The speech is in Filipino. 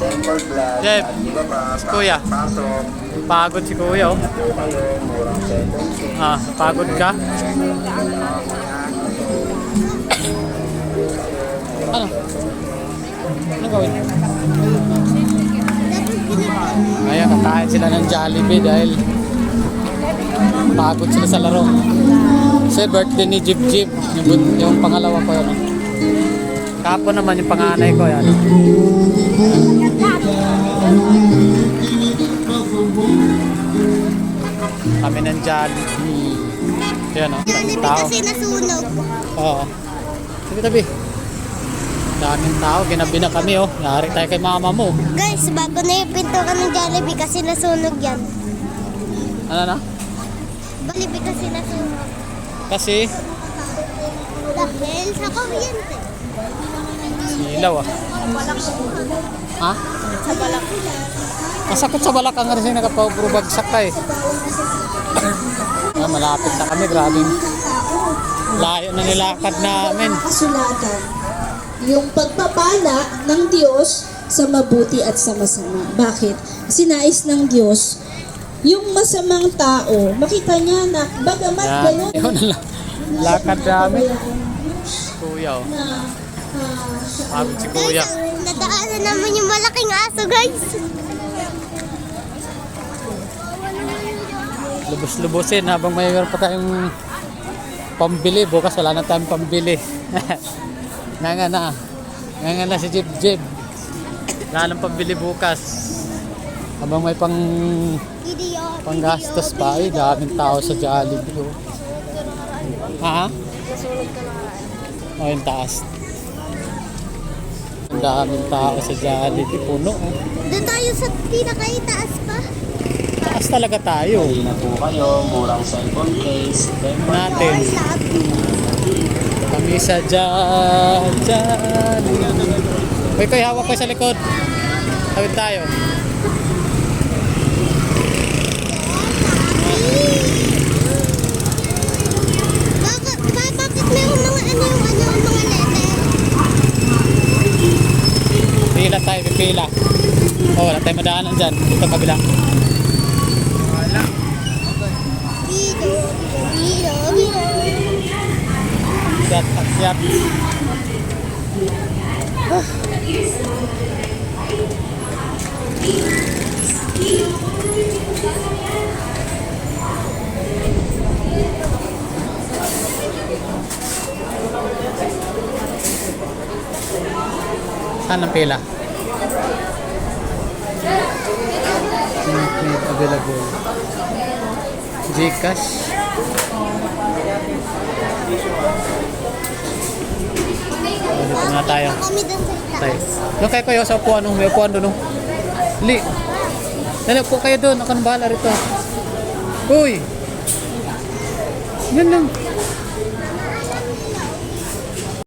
Yan. Jeff, si Kuya. Pagod si Kuya, oh. Ah, pagod ka? Ano? Ano gawin? Ayan, kakain sila ng Jollibee dahil pagod sila sa laro. Kasi birthday ni Jeep Jeep, yung pangalawa ko yun. Kapon naman yung panganay ko yan. Kami ng Jollibee. Yan o, daming tao. Kasi nasunog. Oo. Sige tabi. Daming tao, ginabi na kami oh. Yari tayo kay mama mo. Guys, bago na yung pintuan ng Jollibee kasi nasunog yan. Ano na? Jollibee kasi nasunog. Kasi Dahil sa kuryente. ilaw ah. Ha? Sa balak. Masakit sa balak ang rin nakapagpurubagsak ka eh. Ah, malapit na kami, grabe. Layo na nilakad namin. Kasulatan, yung pagpapala ng Diyos sa mabuti at sa masama. Bakit? Sinais ng Diyos yung masamang tao, makita niya na bagamat Yan, gano'n yun lang. Lakad namin. Kuya oh. Pagod si Kuya. Guys, nadaanan naman yung malaking aso, guys. Lubos-lubosin habang mayroon pa tayong pambili. Bukas wala na tayong pambili. Nga na si Jeep Jeep. Wala nang pambili bukas. Habang may panggastos pa. Ay, daming tao sa Jollibee. Oh. Ha? Oh, yung taas. Ang daming tao sa Jollibee. Puno. Oh. Doon tayo sa pinakaitaas pa. Taas talaga tayo. Hindi na po kayo, murang cellphone case, Natin. Kami sa Jollibee. Uy, koy, hawak ko sa likod. Tawid tayo. Bakit meron mga yung mga letter? Pila tayo, pipila. Oh, wala tayo madaanan dyan. Dito kabila. Dito. Akyat, akyat. Saan ang pila? Available. Gcash. Dito na tayo. Kami doon sa Tayo. itaas. Doon kayo kayo sa upuan. May upuan doon. Li. Dali, upo kayo doon. Ako nang bahala rito. Uy. Yan lang.